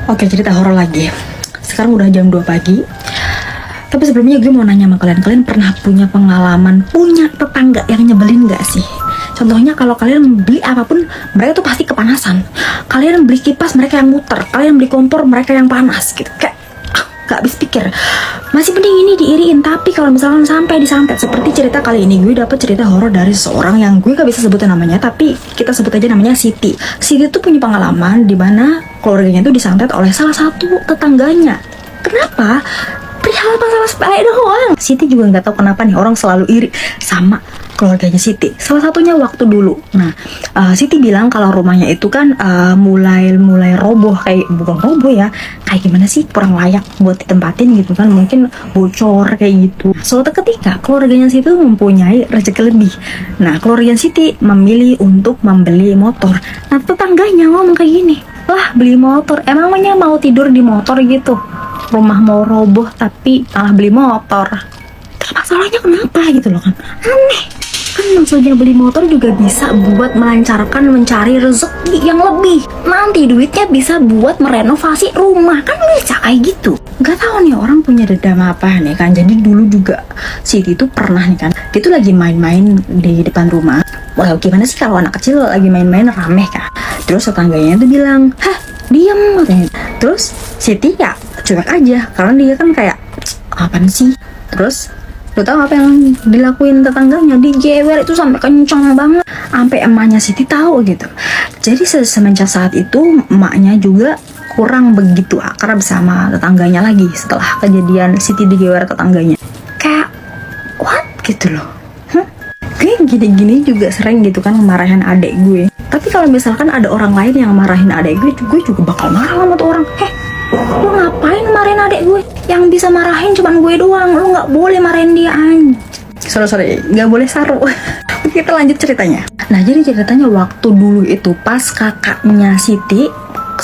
Oke, cerita horor lagi. Sekarang udah jam 2 pagi. Tapi sebelumnya gue mau nanya sama kalian. Kalian pernah punya pengalaman punya tetangga yang nyebelin gak sih? Contohnya kalau kalian beli apapun, mereka tuh pasti kepanasan. Kalian beli kipas, mereka yang muter. Kalian beli kompor, mereka yang panas gitu. Kayak gak habis pikir. Masih mending ini diiriin. Tapi kalau misalkan sampai disantet, seperti cerita kali ini, gue dapet cerita horor dari seseorang yang gue gak bisa sebutin namanya, tapi kita sebut aja namanya Siti. Siti tuh punya pengalaman di mana keluarganya tuh disantet oleh salah satu tetangganya. Kenapa? Perihal masalah sepele doang. Siti juga nggak tahu kenapa nih orang selalu iri sama keluarganya Siti. Salah satunya waktu dulu. Nah, Siti bilang kalau rumahnya itu kan mulai roboh, kayak bukan roboh ya, kayak gimana sih, kurang layak buat ditempatin gitu kan, mungkin bocor kayak gitu. Suatu ketika keluarganya Siti mempunyai rezeki lebih. Nah, keluarganya Siti memilih untuk membeli motor. Nah, tetangganya ngomong kayak gini, lah beli motor, emangnya mau tidur di motor gitu? Rumah mau roboh tapi malah beli motor. Terus masalahnya kenapa gitu loh kan? Aneh. Kan maksudnya beli motor juga bisa buat melancarkan mencari rezeki yang lebih. Nanti duitnya bisa buat merenovasi rumah. Kan bisa kayak gitu. Gak tahu nih orang punya dendam apa nih kan. Jadi dulu juga Siti tuh pernah nih kan, dia tuh lagi main-main di depan rumah. Wah, gimana sih kalau anak kecil lagi main-main rame kan? Terus tetangganya tuh bilang, hah diam katanya. Terus Siti ya cuek aja, karena dia kan kayak apaan sih. Terus lu tau apa yang dilakuin tetangganya? Dijewer itu sampai kencang banget, sampai emaknya Siti tahu gitu. Jadi semenjak saat itu emaknya juga kurang begitu akrab sama tetangganya lagi setelah kejadian Siti dijewer tetangganya. Kayak what gitu loh. Gue gini-gini juga sering gitu kan marahin adek gue. Tapi kalau misalkan ada orang lain yang marahin adek gue juga bakal marah sama tuh orang. Lu ngapain marahin adek gue? Yang bisa marahin cuman gue doang. Lu nggak boleh marahin dia sorry, nggak boleh saru. Kita lanjut ceritanya. Nah, jadi ceritanya waktu dulu itu pas kakaknya Siti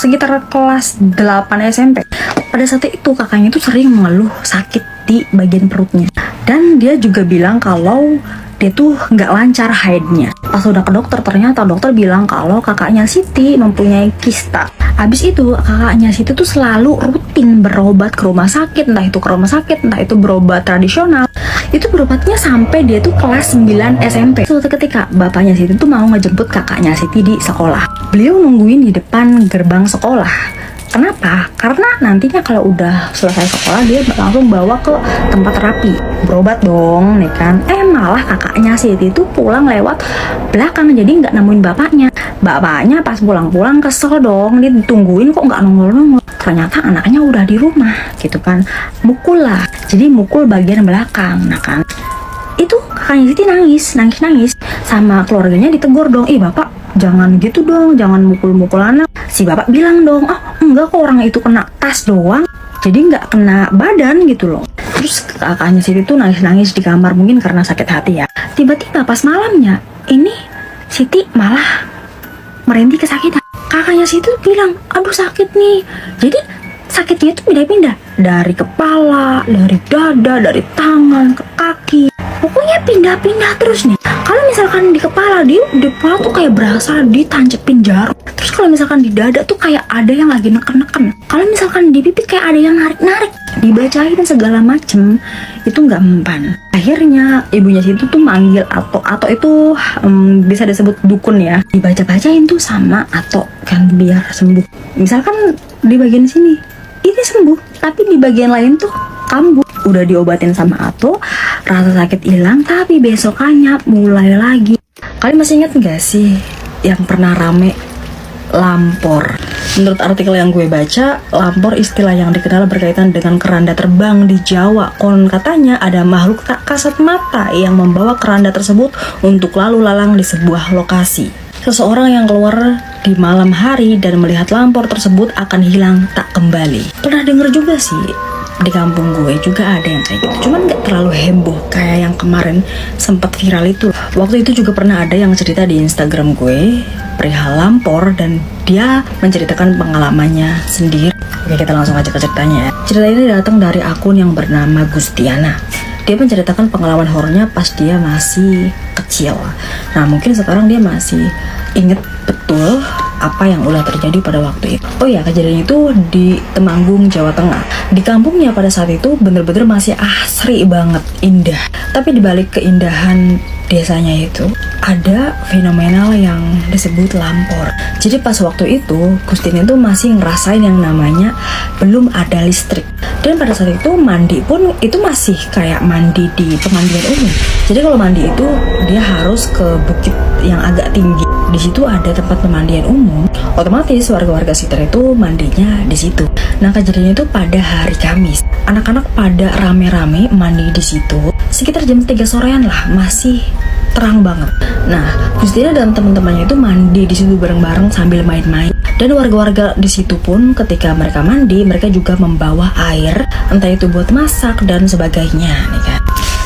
sekitar kelas 8 SMP. Pada saat itu kakaknya itu sering mengeluh sakit di bagian perutnya. Dan dia juga bilang kalau dia tuh nggak lancar haidnya. Pas udah ke dokter, ternyata dokter bilang kalau kakaknya Siti mempunyai kista. Habis itu kakaknya Siti tuh selalu rutin berobat ke rumah sakit, entah itu ke rumah sakit, entah itu berobat tradisional. Itu berobatnya sampai dia tuh kelas 9 SMP. Suatu ketika bapaknya Siti tuh mau ngejemput kakaknya Siti di sekolah. Beliau nungguin di depan gerbang sekolah. Kenapa? Karena nantinya kalau udah selesai sekolah dia langsung bawa ke tempat terapi, berobat dong, nih kan? Malah kakaknya Siti itu pulang lewat belakang, jadi nggak nemuin bapaknya. Bapaknya pas pulang-pulang kesel dong, dia ditungguin kok nggak nongol-nongol. Ternyata anaknya udah di rumah, gitu kan? Mukul lah, jadi mukul bagian belakang, nah kan? Itu kakaknya Siti nangis sama keluarganya ditegur dong, bapak jangan gitu dong, jangan mukul-mukul anak. Si bapak bilang dong, enggak kok, orang itu kena tas doang, jadi nggak kena badan gitu loh. Terus kakaknya Siti tuh nangis-nangis di kamar, mungkin karena sakit hati ya. Tiba-tiba pas malamnya ini Siti malah merintih kesakitan. Kakaknya Siti tuh bilang, aduh sakit nih. Jadi sakitnya itu pindah-pindah dari kepala, dari dada, dari tangan ke kaki. Pokoknya pindah-pindah terus nih. Kalau misalkan di kepala, di kepala tuh kayak berasa ditancepin jarum. Terus kalau misalkan di dada tuh kayak ada yang lagi neken-neken. Kalau misalkan di pipi kayak ada yang narik-narik. Dibacain segala macem, itu nggak mempan. Akhirnya ibunya Situ tuh manggil Ato itu bisa disebut dukun ya. Dibaca-bacain tuh sama Ato kan biar sembuh. Misalkan di bagian sini ini sembuh, tapi di bagian lain tuh kambuh. Udah diobatin sama Ato, rasa sakit hilang, tapi besokannya mulai lagi. Kalian masih ingat gak sih yang pernah rame lampor? Menurut artikel yang gue baca, lampor istilah yang dikenal berkaitan dengan keranda terbang di Jawa. Konon katanya ada makhluk tak kasat mata yang membawa keranda tersebut untuk lalu lalang di sebuah lokasi. Seseorang yang keluar di malam hari dan melihat lampor tersebut akan hilang tak kembali. Pernah denger juga sih, di kampung gue juga ada yang kayak gitu, cuman gak terlalu heboh kayak yang kemarin sempat viral itu. Waktu itu juga pernah ada yang cerita di Instagram gue perihal lampor dan dia menceritakan pengalamannya sendiri. Oke, kita langsung aja ke ceritanya ya. Cerita ini datang dari akun yang bernama Gustiana. Dia menceritakan pengalaman horornya pas dia masih kecil. Nah, mungkin sekarang dia masih inget betul apa yang udah terjadi pada waktu itu. Oh ya, kejadian itu di Temanggung, Jawa Tengah. Di kampungnya pada saat itu bener-bener masih asri banget, indah. Tapi dibalik keindahan desanya itu ada fenomenal yang disebut lampor. Jadi pas waktu itu Gustina itu masih ngerasain yang namanya belum ada listrik. Dan pada saat itu mandi pun itu masih kayak mandi di pemandian umum. Jadi kalau mandi itu dia harus ke bukit yang agak tinggi. Di situ ada tempat pemandian umum. Otomatis warga-warga sekitar itu mandinya di situ. Nah, kejadiannya itu pada hari Kamis. Anak-anak pada rame-rame mandi di situ. Sekitar jam 3 sorean lah, masih terang banget. Nah, Gustina dan teman-temannya itu mandi di situ bareng-bareng sambil main-main. Dan warga-warga di situ pun ketika mereka mandi, mereka juga membawa air, entah itu buat masak dan sebagainya, nih kan.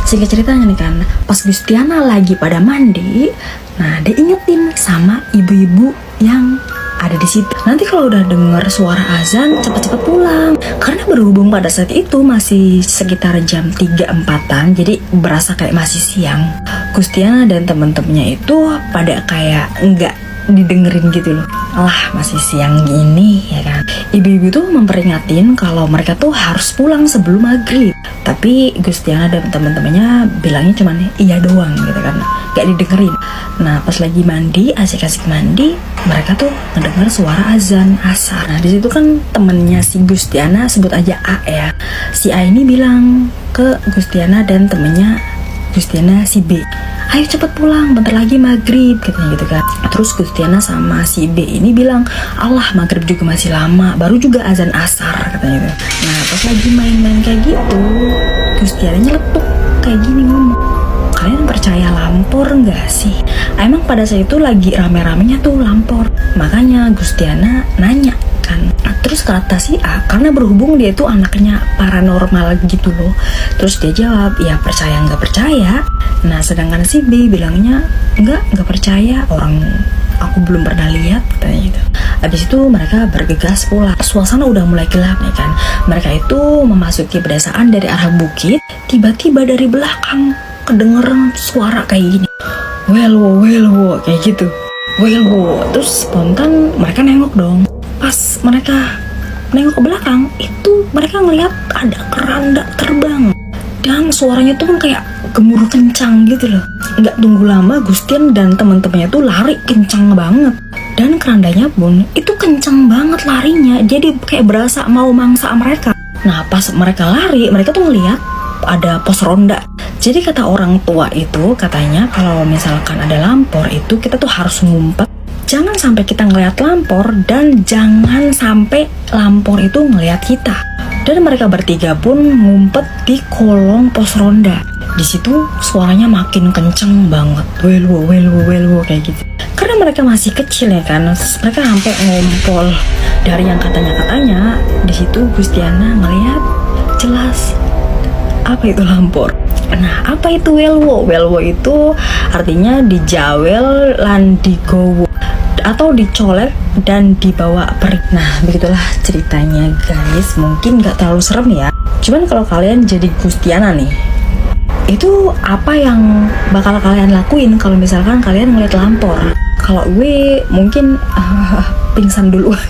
Singkat ceritanya nih kan, pas Gustina lagi pada mandi, nah diingetin sama ibu-ibu yang ada di situ. Nanti kalau udah denger suara azan, cepat-cepat pulang. Karena berhubung pada saat itu masih sekitar jam 3-4-an, jadi berasa kayak masih siang. Gustina dan temen-temennya itu pada kayak enggak didengerin gitu loh. Lah, masih siang gini ya kan. Ibu-ibu tuh memperingatin kalau mereka tuh harus pulang sebelum maghrib. Tapi Gustina dan teman-temannya bilangnya cuman iya doang gitu kan, gak didengerin. Nah, pas lagi mandi, asik-asik mandi, mereka tuh mendengar suara azan asar. Nah, di situ kan temennya si Gustina, sebut aja A ya. Si A ini bilang ke Gustina dan temennya Gustina si B, ayo cepet pulang, bentar lagi maghrib, katanya gitu kan. Terus Gustina sama si B ini bilang, Allah, maghrib juga masih lama, baru juga azan asar, katanya gitu. Nah, pas lagi main-main kayak gitu, Gustina nyeletuk kayak gini ngomong, kalian percaya lampor nggak sih? Emang pada saat itu lagi rame-ramenya tuh lampor. Makanya Gustina nanya kan. Terus kata si A, karena berhubung dia itu anaknya paranormal gitu loh, terus dia jawab, ya percaya nggak percaya. Nah, sedangkan si B bilangnya nggak percaya, orang aku belum pernah lihat, katanya gitu. Habis itu mereka bergegas pulang. Suasana udah mulai gelap nih kan. Mereka itu memasuki pedesaan dari arah bukit. Tiba-tiba dari belakang kedengeran suara kayak gini, welwo, kayak gitu, welwo. Terus spontan mereka nengok dong. Pas mereka nengok ke belakang, itu mereka ngeliat ada keranda terbang. Dan suaranya tuh kan kayak gemuruh kencang gitu loh. Nggak tunggu lama, Gustin dan teman-temannya tuh lari kencang banget. Dan kerandanya pun itu kencang banget larinya. Jadi kayak berasa mau mangsa mereka. Nah, pas mereka lari, mereka tuh ngeliat ada pos ronda. Jadi kata orang tua itu, katanya kalau misalkan ada lampor itu kita tuh harus ngumpet. Jangan sampai kita ngeliat lampor dan jangan sampai lampor itu ngeliat kita. Dan mereka bertiga pun ngumpet di kolong pos ronda. Di situ suaranya makin kenceng banget, welwo kayak gitu. Karena mereka masih kecil ya kan, mereka sampai ngompol. Dari yang katanya di situ Gustina ngeliat jelas apa itu lampor. Nah, apa itu welwo? Welwo itu artinya dijawel lan digowo atau dicolek dan dibawa pergi. Nah, begitulah ceritanya guys. Mungkin gak terlalu serem ya. Cuman kalau kalian jadi Gustina nih, itu apa yang bakal kalian lakuin kalau misalkan kalian ngeliat lampor? Kalau gue mungkin pingsan duluan.